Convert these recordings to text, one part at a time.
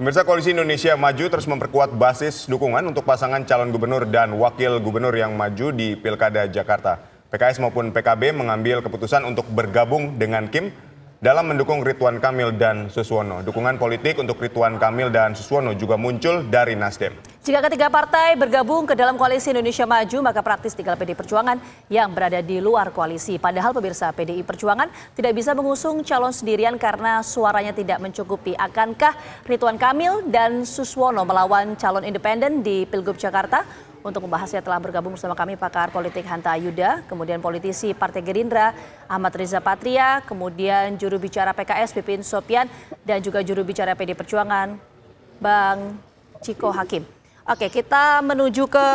Pemirsa, Koalisi Indonesia Maju terus memperkuat basis dukungan untuk pasangan calon gubernur dan wakil gubernur yang maju di Pilkada Jakarta. PKS maupun PKB mengambil keputusan untuk bergabung dengan Kim dalam mendukung Ridwan Kamil dan Suswono. Dukungan politik untuk Ridwan Kamil dan Suswono juga muncul dari Nasdem. Jika ketiga partai bergabung ke dalam Koalisi Indonesia Maju, maka praktis tinggal PDI Perjuangan yang berada di luar koalisi. Padahal pemirsa, PDI Perjuangan tidak bisa mengusung calon sendirian karena suaranya tidak mencukupi. Akankah Ridwan Kamil dan Suswono melawan calon independen di Pilgub Jakarta? Untuk membahasnya telah bergabung bersama kami pakar politik Hanta Ayuda, kemudian politisi Partai Gerindra Ahmad Riza Patria, kemudian juru bicara PKS Pipin Sopian, dan juga juru bicara PDI Perjuangan Bang Ciko Hakim. Oke, kita menuju ke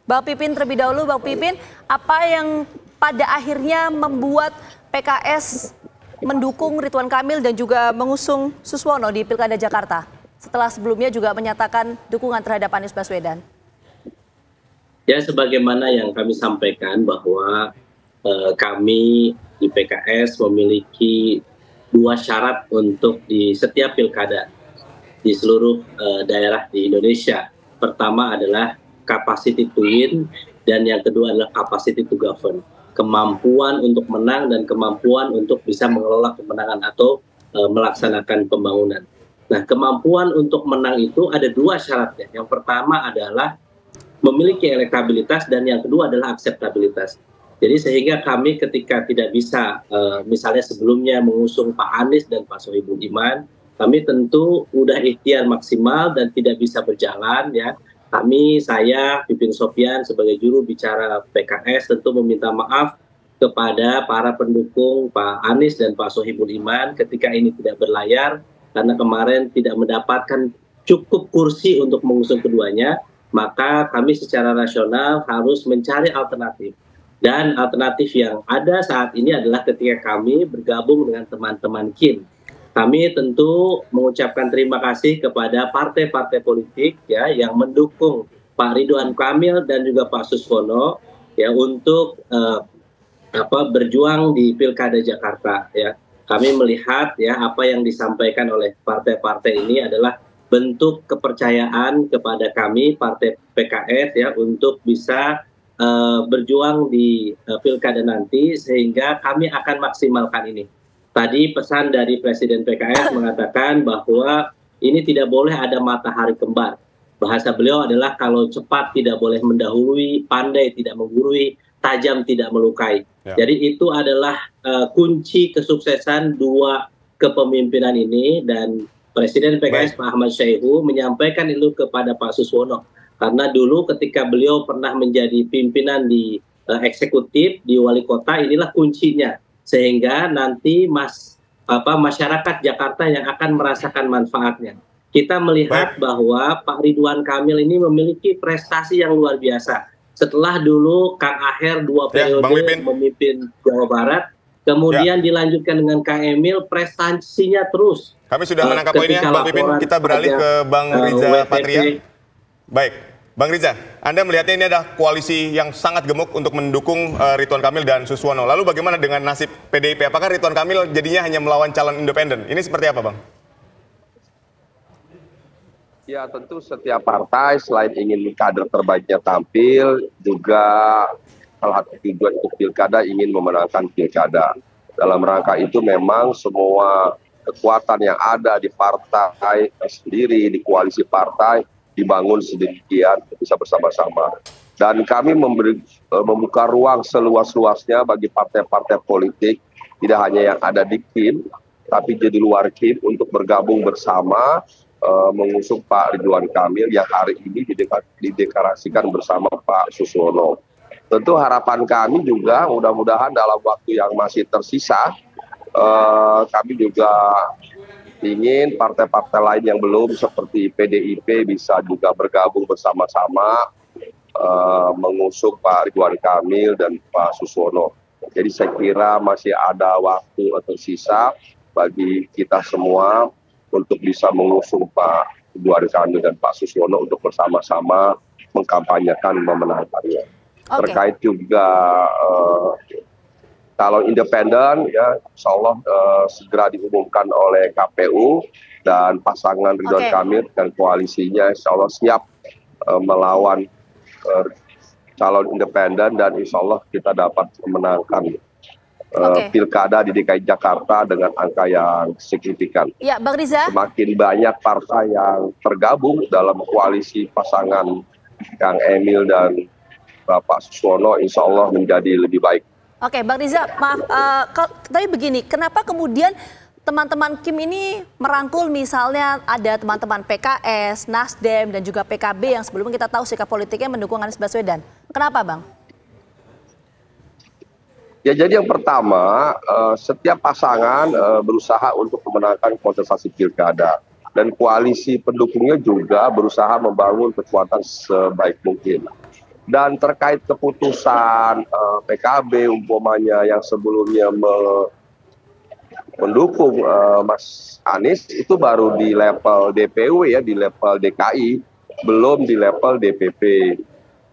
Bang Pipin terlebih dahulu. Bang Pipin, apa yang pada akhirnya membuat PKS mendukung Ridwan Kamil dan juga mengusung Suswono di Pilkada Jakarta setelah sebelumnya juga menyatakan dukungan terhadap Anies Baswedan? Ya, sebagaimana yang kami sampaikan bahwa kami di PKS memiliki dua syarat untuk di setiap pilkada di seluruh daerah di Indonesia. Pertama adalah capacity to win, dan yang kedua adalah capacity to govern. Kemampuan untuk menang dan kemampuan untuk bisa mengelola kemenangan atau melaksanakan pembangunan. Nah, kemampuan untuk menang itu ada dua syaratnya. Yang pertama adalah memiliki elektabilitas dan yang kedua adalah akseptabilitas. Jadi sehingga kami ketika tidak bisa misalnya sebelumnya mengusung Pak Anies dan Pak Sohibul Iman, kami tentu udah ikhtiar maksimal dan tidak bisa berjalan ya. Saya, Pipin Sopian sebagai juru bicara PKS tentu meminta maaf kepada para pendukung Pak Anies dan Pak Sohibul Iman ketika ini tidak berlayar karena kemarin tidak mendapatkan cukup kursi untuk mengusung keduanya. Maka kami secara rasional harus mencari alternatif. Dan alternatif yang ada saat ini adalah ketika kami bergabung dengan teman-teman Kim. Kami tentu mengucapkan terima kasih kepada partai-partai politik ya yang mendukung Pak Ridwan Kamil dan juga Pak Suswono ya untuk berjuang di Pilkada Jakarta ya. Kami melihat ya apa yang disampaikan oleh partai-partai ini adalah bentuk kepercayaan kepada kami Partai PKS ya untuk bisa berjuang di Pilkada nanti, sehingga kami akan maksimalkan ini. Tadi pesan dari Presiden PKS mengatakan bahwa ini tidak boleh ada matahari kembar. Bahasa beliau adalah kalau cepat tidak boleh mendahului, pandai tidak menggurui, tajam tidak melukai. Ya. Jadi itu adalah kunci kesuksesan dua kepemimpinan ini, dan Presiden PKS Pak Ahmad Syaihu menyampaikan itu kepada Pak Suswono. Karena dulu ketika beliau pernah menjadi pimpinan di eksekutif, di wali kota, inilah kuncinya. Sehingga nanti masyarakat Jakarta yang akan merasakan manfaatnya. Kita melihat bahwa Pak Ridwan Kamil ini memiliki prestasi yang luar biasa. Setelah dulu Kang Aher 2 periode memimpin Jawa Barat, kemudian dilanjutkan dengan Kang Emil, prestasinya terus. Kami sudah menangkap poinnya, Bang Pipin. Kita beralih ke Bang Riza Patria. Baik, Bang Riza, Anda melihatnya ini ada koalisi yang sangat gemuk untuk mendukung Ridwan Kamil dan Suswono. Lalu bagaimana dengan nasib PDIP? Apakah Ridwan Kamil jadinya hanya melawan calon independen? Ini seperti apa, Bang? Ya, tentu setiap partai selain ingin kader terbaiknya tampil, juga salah satu tujuan untuk pilkada ingin memenangkan pilkada. Dalam rangka itu memang semua kekuatan yang ada di partai sendiri, di koalisi partai, dibangun sedemikian bisa bersama-sama. Dan kami membuka ruang seluas-luasnya bagi partai-partai politik, tidak hanya yang ada di Kim, tapi di luar Kim untuk bergabung bersama mengusung Pak Ridwan Kamil yang hari ini dideklarasikan bersama Pak Suswono. Tentu harapan kami juga mudah-mudahan dalam waktu yang masih tersisa, kami juga ingin partai-partai lain yang belum seperti PDIP bisa juga bergabung bersama-sama mengusung Pak Ridwan Kamil dan Pak Suswono. Jadi saya kira masih ada waktu tersisa bagi kita semua untuk bisa mengusung Pak Ridwan Kamil dan Pak Suswono untuk bersama-sama mengkampanyekan memenangkannya. Terkait juga kalau independen, ya insya Allah segera diumumkan oleh KPU dan pasangan Ridwan Kamil dan koalisinya insya Allah siap melawan calon independen dan insya Allah kita dapat memenangkan pilkada di DKI Jakarta dengan angka yang signifikan. Ya, Bang Riza. Semakin banyak partai yang tergabung dalam koalisi pasangan Kang Emil dan Bapak Suswono, insya Allah menjadi lebih baik. Oke, Bang Riza, maaf, tapi begini, kenapa kemudian teman-teman Kim ini merangkul misalnya ada teman-teman PKS, Nasdem, dan juga PKB yang sebelumnya kita tahu sikap politiknya mendukung Anies Baswedan. Kenapa, Bang? Ya, jadi yang pertama, setiap pasangan berusaha untuk memenangkan kontestasi pilkada. Dan koalisi pendukungnya juga berusaha membangun kekuatan sebaik mungkin. Dan terkait keputusan PKB umpamanya yang sebelumnya mendukung Mas Anies itu baru di level DPW ya, di level DKI, belum di level DPP.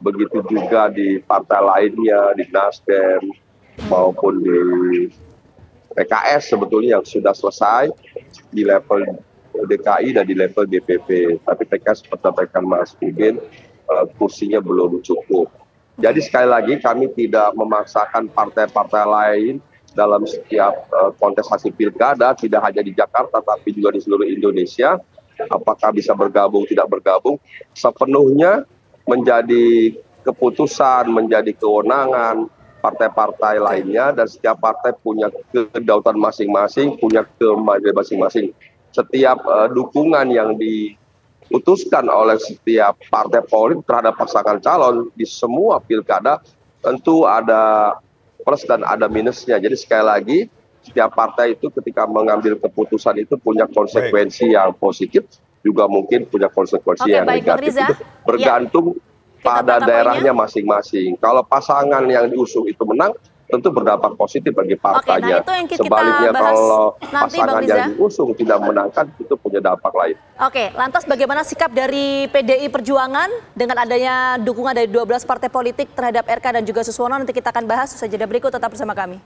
Begitu juga di partai lainnya, di Nasdem maupun di PKS sebetulnya yang sudah selesai di level DKI dan di level DPP. Tapi PKS seperti Mas Udin, kursinya belum cukup. Jadi sekali lagi kami tidak memaksakan partai-partai lain dalam setiap kontestasi pilkada, tidak hanya di Jakarta tapi juga di seluruh Indonesia, apakah bisa bergabung tidak bergabung, sepenuhnya menjadi keputusan, menjadi kewenangan partai-partai lainnya, dan setiap partai punya kedaulatan masing-masing, punya kemajuan masing-masing. Setiap dukungan yang diputuskan oleh setiap partai politik terhadap pasangan calon di semua pilkada tentu ada plus dan ada minusnya. Jadi sekali lagi setiap partai itu ketika mengambil keputusan itu punya konsekuensi yang positif, juga mungkin punya konsekuensi yang negatif. Itu bergantung pada daerahnya masing-masing. Kalau pasangan yang diusung itu menang, tentu berdampak positif bagi partainya. Sebaliknya kalau pasangan yang diusung tidak menangkan, itu punya dampak lain. Oke, lantas bagaimana sikap dari PDI Perjuangan dengan adanya dukungan dari 12 partai politik terhadap RK dan juga Suswono? Nanti kita akan bahas usai jeda berikut, tetap bersama kami.